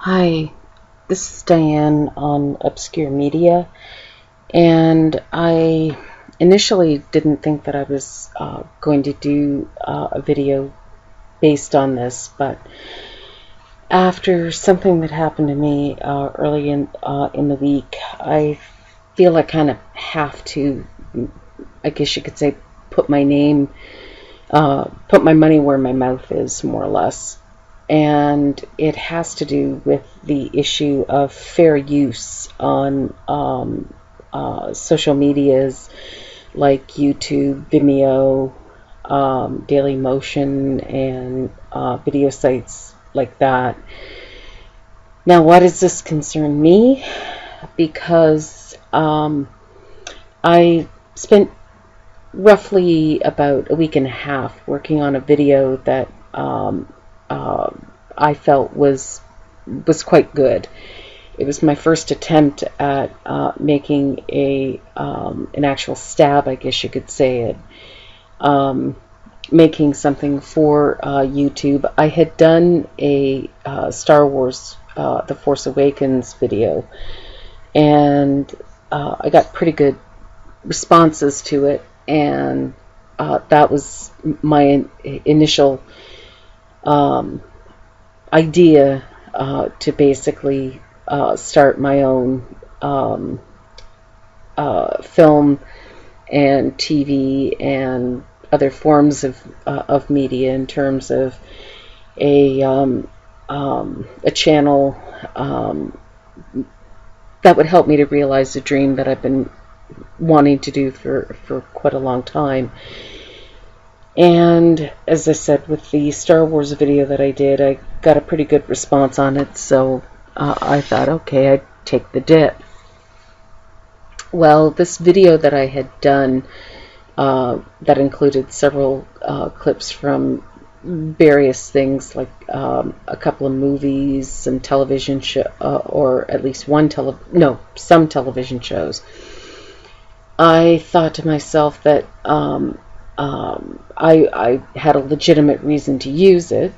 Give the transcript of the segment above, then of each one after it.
Hi, this is Diane on Obscure Media, and I initially didn't think that I was going to do a video based on this, but after something that happened to me early in the week, I feel I kind of have to, I guess you could say, put my money where my mouth is, more or less. And it has to do with the issue of fair use on social medias like YouTube, Vimeo, Dailymotion, and video sites like that. Now, why does this concern me? Because I spent roughly about a week and a half working on a video that I felt was quite good. It was my first attempt at making an actual stab, I guess you could say it, making something for YouTube. I had done a Star Wars The Force Awakens video, and I got pretty good responses to it, and that was my initial idea to basically start my own film and TV and other forms of media in terms of a channel that would help me to realize a dream that I've been wanting to do for quite a long time. And as I said, with the Star Wars video that I did, I got a pretty good response on it, so I thought, okay, I'd take the dip. Well, this video that I had done that included several clips from various things, like a couple of movies, some television show, or at least some television shows. I thought to myself that I had a legitimate reason to use it,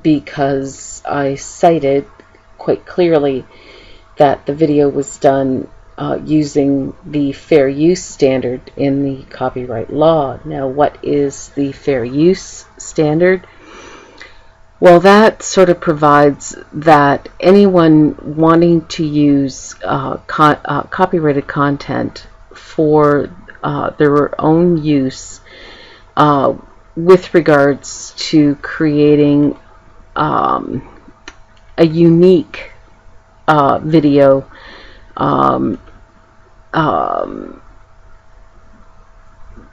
because I cited quite clearly that the video was done using the fair use standard in the copyright law. Now, what is the fair use standard? Well, that sort of provides that anyone wanting to use copyrighted content for their own use with regards to creating a unique video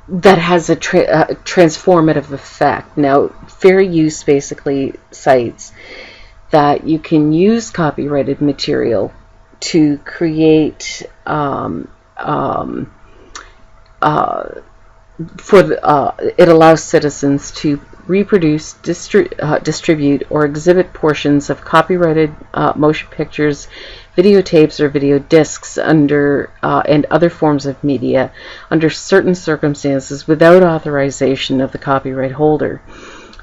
that has a transformative effect. Now, fair use basically cites that you can use copyrighted material to create it allows citizens to reproduce, distribute, or exhibit portions of copyrighted motion pictures, videotapes, or video discs under and other forms of media under certain circumstances without authorization of the copyright holder.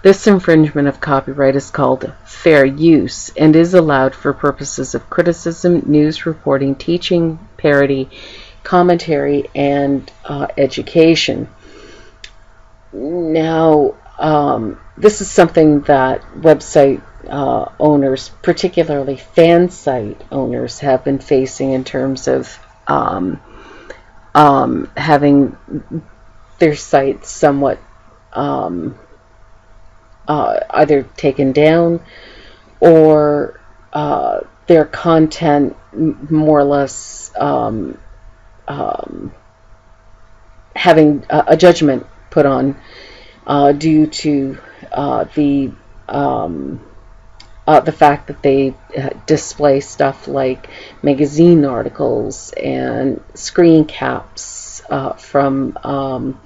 This infringement of copyright is called fair use and is allowed for purposes of criticism, news reporting, teaching, parody, commentary, and education. Now, this is something that website owners, particularly fan site owners, have been facing in terms of having their sites somewhat either taken down or their content more or less having a judgment put on due to the fact that they display stuff like magazine articles and screen caps from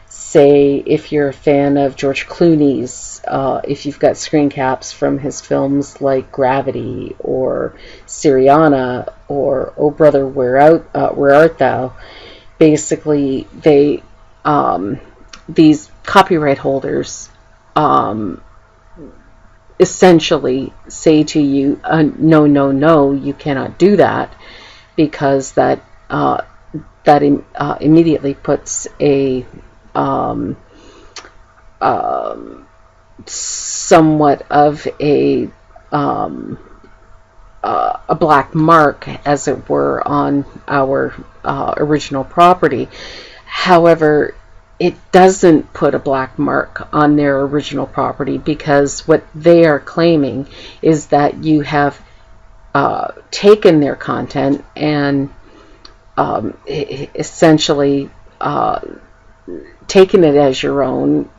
say, if you're a fan of George Clooney's, if you've got screen caps from his films like Gravity or Syriana or Oh Brother, Where Art Thou? Basically, they these copyright holders essentially say to you, no, no, no, you cannot do that, because that immediately puts a somewhat of a black mark, as it were, on our original property. However, it doesn't put a black mark on their original property, because what they are claiming is that you have taken their content and essentially taken it as your own,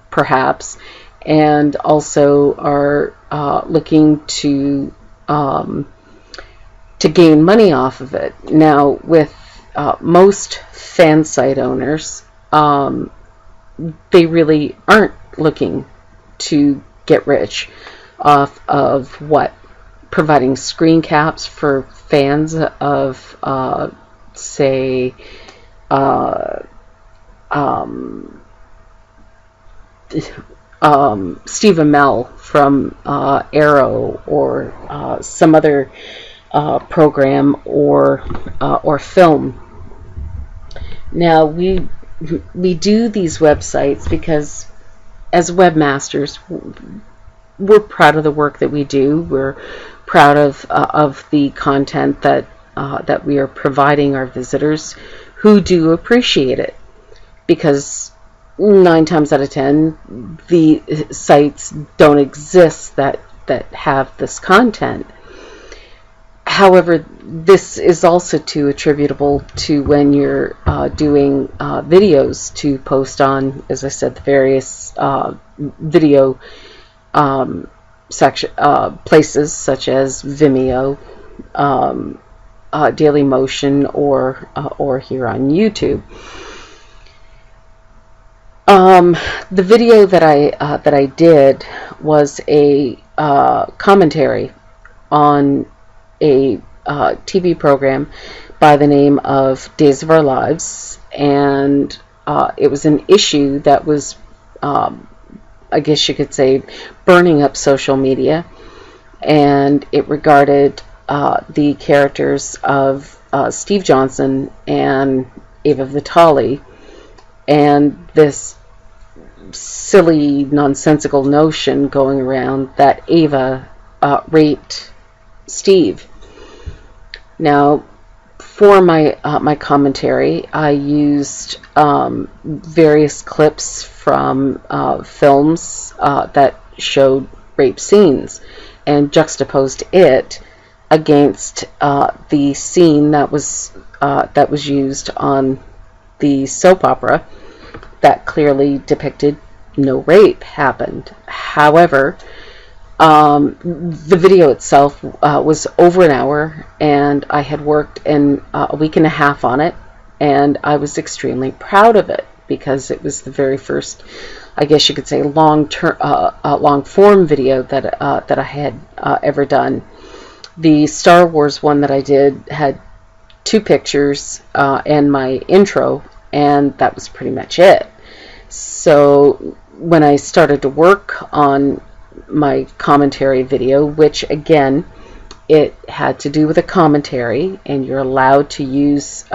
perhaps, and also are looking to gain money off of it. Now, with most fan site owners, they really aren't looking to get rich off of providing screen caps for fans of, say, Steve Amell from Arrow, or some other program or film. Now, we do these websites because, as webmasters, we're proud of the work that we do. We're proud of the content that we are providing our visitors, who do appreciate it, because 9 times out of 10 the sites don't exist that have this content. However, this is also too attributable to when you're doing videos to post on, as I said, the various video places such as Vimeo, Dailymotion, or here on YouTube. The video that I did was a commentary on a TV program by the name of Days of Our Lives, and it was an issue that was, I guess you could say, burning up social media, and it regarded the characters of Steve Johnson and Ava Vitale, and this silly, nonsensical notion going around that Ava raped Steve. Now, for my commentary, I used various clips from films that showed rape scenes, and juxtaposed it against the scene that was used on the soap opera that clearly depicted no rape happened. However, the video itself was over an hour, and I had worked in a week and a half on it, and I was extremely proud of it, because it was the very first, I guess you could say, long form video that I had ever done. The Star Wars one that I did had 2 pictures and my intro, and that was pretty much it. So when I started to work on my commentary video, which again, it had to do with a commentary, and you're allowed to use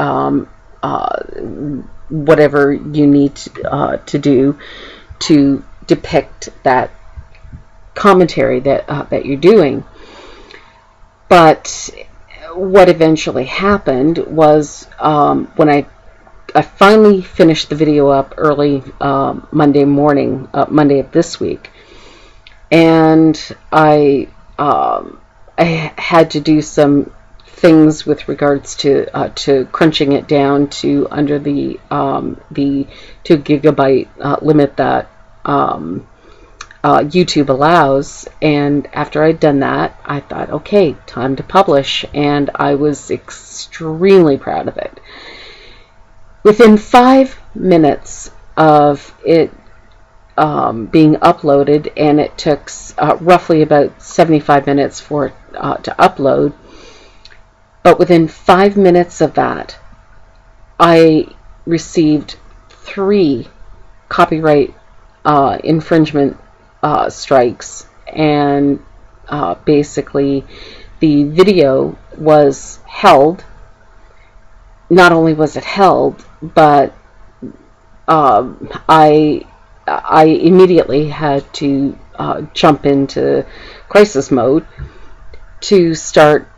whatever you need to do to depict that commentary that you're doing. But what eventually happened was, when I finally finished the video up early Monday morning, Monday of this week, and I had to do some things with regards to crunching it down to under the 2 gigabyte limit that YouTube allows. And after I'd done that, I thought, okay, time to publish, and I was extremely proud of it. Within 5 minutes of it being uploaded, and it took roughly about 75 minutes for it to upload, but within 5 minutes of that, I received 3 copyright infringement strikes, and basically the video was held. Not only was it held, but I immediately had to jump into crisis mode to start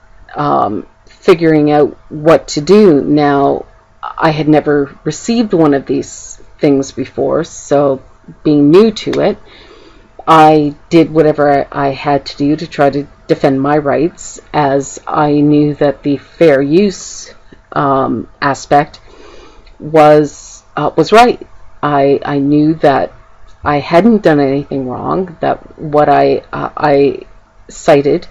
figuring out what to do. Now, I had never received one of these things before, so being new to it, I did whatever I had to do to try to defend my rights, as I knew that the fair use aspect was right. I knew that I hadn't done anything wrong, that what I cited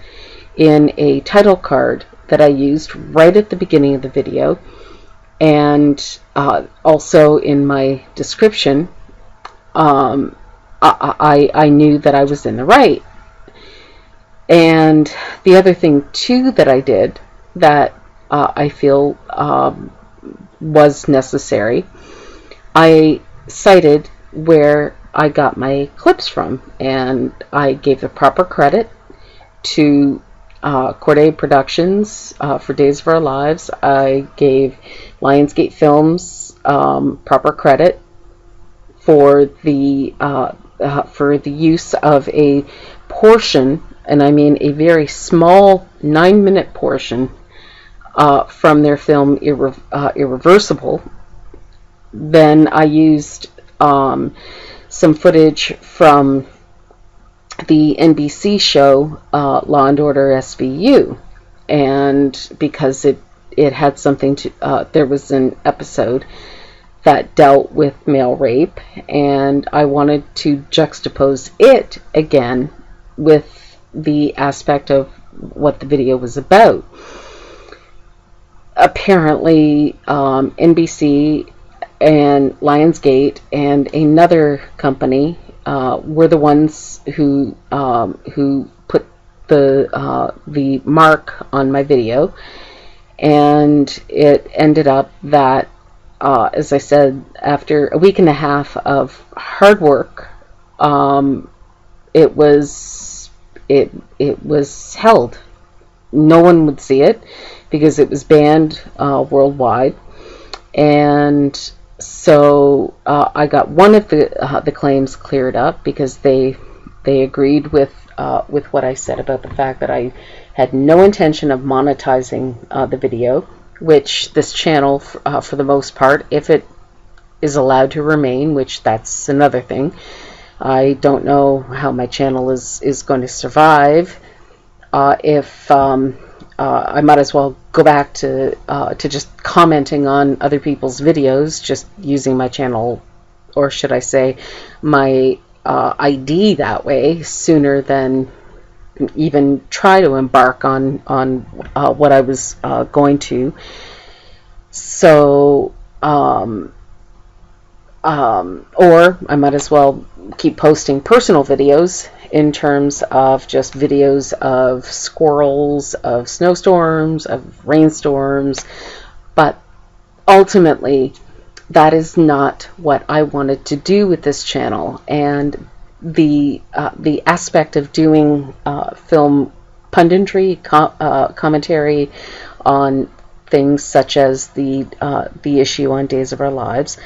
in a title card that I used right at the beginning of the video, and also in my description, I knew that I was in the right. And the other thing too that I did that I feel was necessary, I cited where I got my clips from, and I gave the proper credit to Corday Productions for Days of Our Lives. I gave Lionsgate Films proper credit for the use of a portion, and I mean a very small 9-minute portion from their film Irreversible. Then I used some footage from the NBC show Law and Order SVU, and because it had something to there was an episode that dealt with male rape, and I wanted to juxtapose it again with the aspect of what the video was about. Apparently NBC and Lionsgate and another company were the ones who put the mark on my video, and it ended up that as I said, after a week and a half of hard work, it was held. No one would see it because it was banned worldwide, and so I got one of the claims cleared up because they agreed with what I said about the fact that I had no intention of monetizing the video, which this channel, for the most part, if it is allowed to remain, which that's another thing, I don't know how my channel is going to survive. If I might as well go back to just commenting on other people's videos, just using my channel, or should I say my ID that way, sooner than even try to embark on what I was going to. So or I might as well keep posting personal videos in terms of just videos of squirrels, of snowstorms, of rainstorms, but ultimately that is not what I wanted to do with this channel. And the aspect of doing film punditry, commentary on things such as the issue on Days of Our Lives,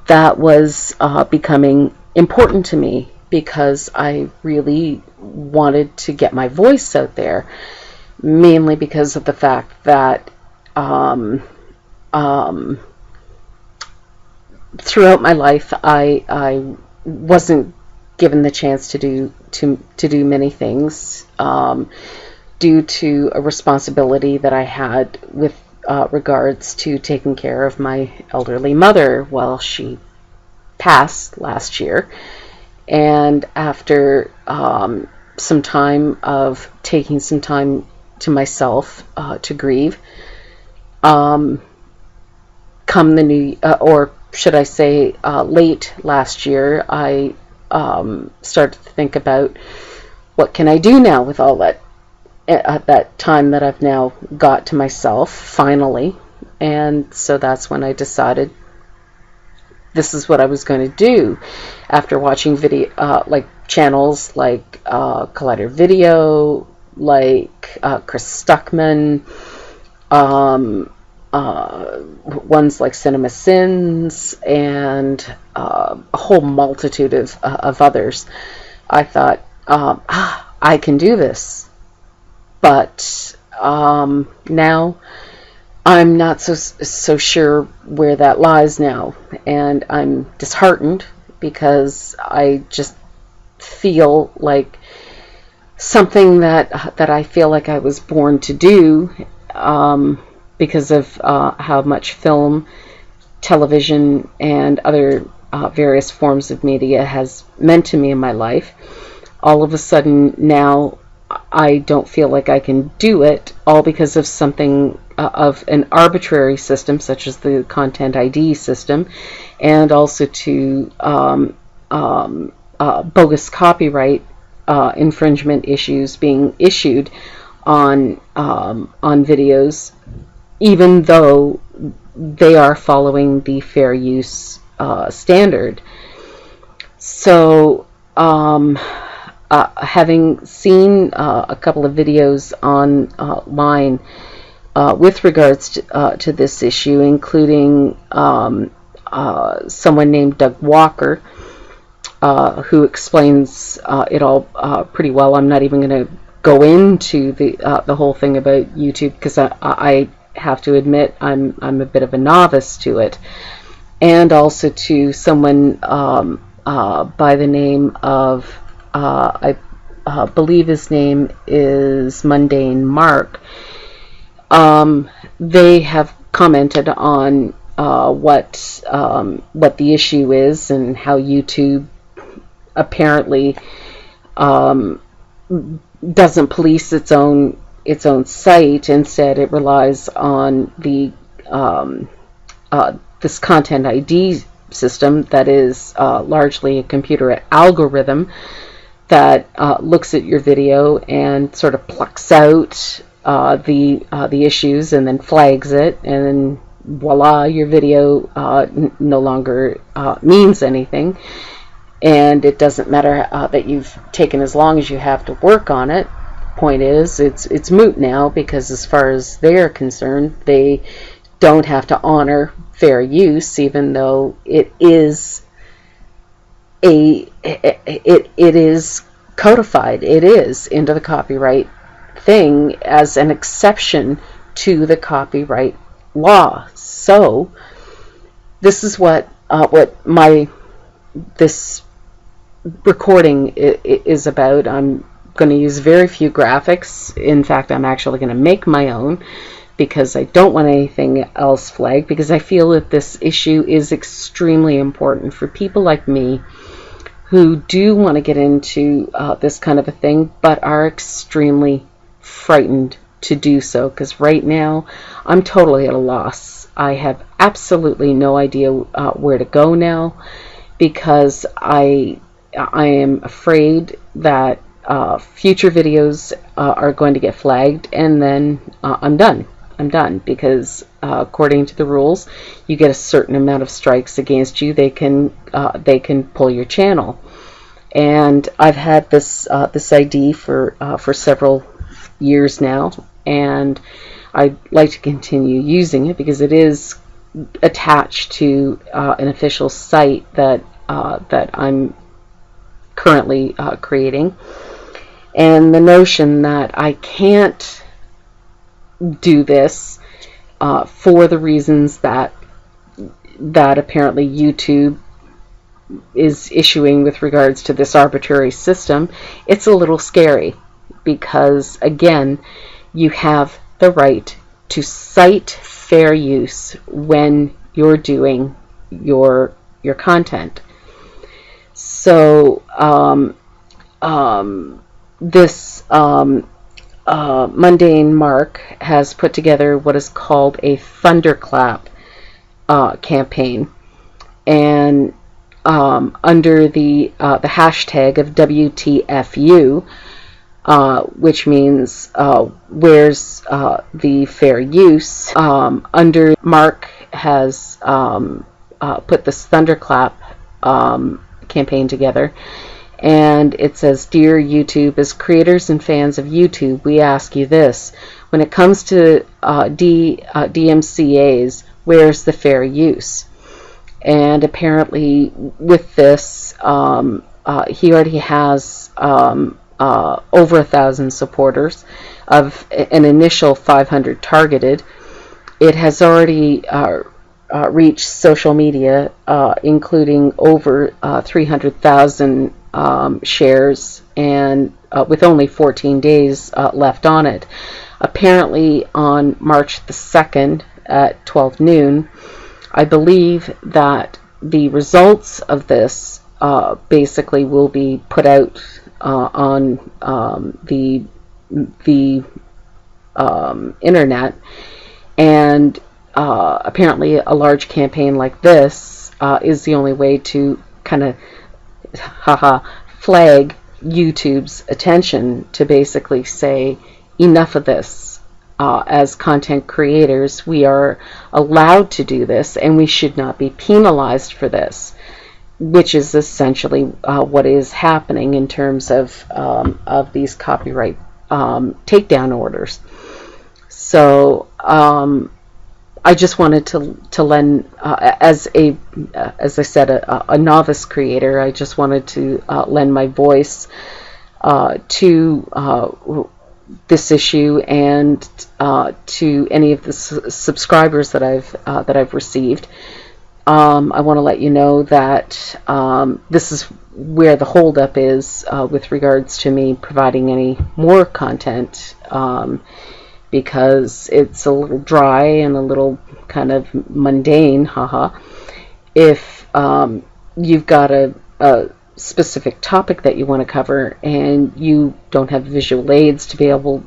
that was becoming important to me because I really wanted to get my voice out there, mainly because of the fact that throughout my life I wasn't given the chance to do many things due to a responsibility that I had with regards to taking care of my elderly mother while she passed last year. And after some time of taking some time to myself to grieve, come the new, or should I say late last year, I started to think about what can I do now with all that time that I've now got to myself finally. And so that's when I decided this is what I was going to do after watching video, like channels like Collider Video, like Chris Stuckman, ones like Cinema Sins, and a whole multitude of others. I thought, I can do this. But now I'm not so sure where that lies now, and I'm disheartened because I just feel like something that I feel like I was born to do, because of how much film, television, and other various forms of media has meant to me in my life. All of a sudden now I don't feel like I can do it, all because of something of an arbitrary system such as the Content ID system, and also to bogus copyright infringement issues being issued on videos, even though they are following the fair use standard. So having seen a couple of videos online with regards to this issue, including someone named Doug Walker, who explains it all pretty well. I'm not even going to go into the whole thing about YouTube, because I have to admit I'm a bit of a novice to it. And also to someone by the name of, I believe his name is Mundane Mark. They have commented on what the issue is, and how YouTube apparently doesn't police its own site. Instead, it relies on the this Content ID system that is largely a computer algorithm that looks at your video and sort of plucks out the issues and then flags it, and then voila, your video no longer means anything. And it doesn't matter that you've taken as long as you have to work on it. Point is, it's moot now, because as far as they're concerned, they don't have to honor fair use, even though it is codified. It is into the copyright thing as an exception to the copyright law. So this is what this recording is about. I'm going to use very few graphics. In fact, I'm actually going to make my own, because I don't want anything else flagged, because I feel that this issue is extremely important for people like me who do want to get into this kind of a thing, but are extremely frightened to do so, because right now I'm totally at a loss. I have absolutely no idea where to go now, because I am afraid that future videos are going to get flagged, and then I'm done, because according to the rules, you get a certain amount of strikes against you, they can pull your channel. And I've had this ID for several years now, and I'd like to continue using it, because it is attached to an official site that I'm currently creating. And the notion that I can't do this for the reasons that apparently YouTube is issuing with regards to this arbitrary system, it's a little scary, because again, you have the right to cite fair use when you're doing your content. So this Mundane Mark has put together what is called a thunderclap campaign, and under the hashtag of WTFU, which means where's the fair use. Under Mark has put this thunderclap campaign together. And it says, "Dear YouTube, as creators and fans of YouTube, we ask you this. When it comes to DMCAs, where's the fair use?" And apparently with this, he already has over 1,000 supporters of an initial 500 targeted. It has already reached social media, including over 300,000 shares, and with only 14 days left on it. Apparently on March the 2nd at 12 noon, I believe that the results of this basically will be put out on the internet, and apparently a large campaign like this is the only way to kind of flag YouTube's attention, to basically say, enough of this. As content creators, we are allowed to do this, and we should not be penalized for this, which is essentially what is happening in terms of these copyright takedown orders. So I just wanted to lend, as I said, a novice creator, I just wanted to lend my voice to this issue, and to any of the subscribers that I've received. I want to let you know that this is where the holdup is with regards to me providing any more content, because it's a little dry and a little kind of mundane, If you've got a specific topic that you want to cover and you don't have visual aids to be able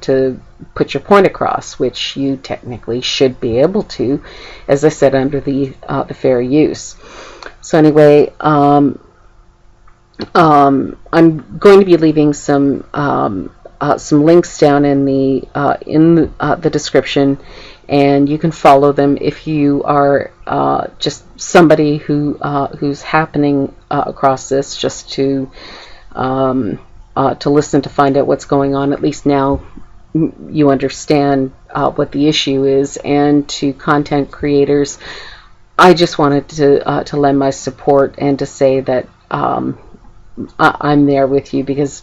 to put your point across, which you technically should be able to, as I said, under the fair use. So anyway, I'm going to be leaving some links down in the description, and you can follow them if you are just somebody who's happening across this, just to listen, to find out what's going on. At least now you understand what the issue is. And to content creators, I just wanted to lend my support and to say that I'm there with you, because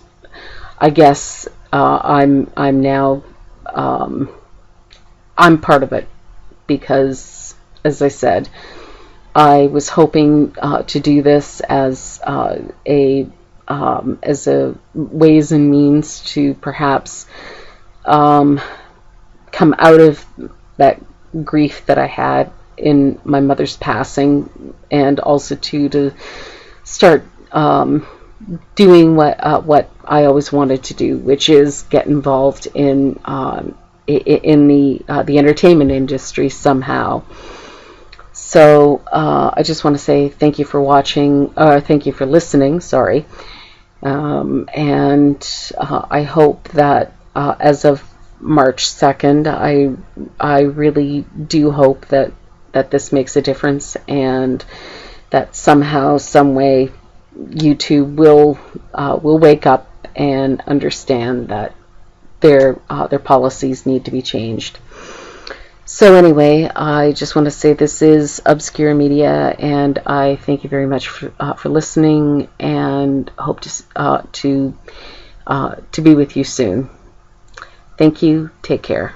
I guess I'm now I'm part of it, because, as I said, I was hoping to do this as a ways and means to perhaps come out of that grief that I had in my mother's passing, and also to start doing what I always wanted to do, which is get involved in the entertainment industry somehow. So I just want to say thank you for watching, thank you for listening, sorry. And I hope that as of March 2nd, I really do hope that this makes a difference, and that somehow, some way, YouTube will wake up and understand that their policies need to be changed. So anyway, I just want to say this is Obscure Media, and I thank you very much for listening, and hope to be with you soon. Thank you. Take care.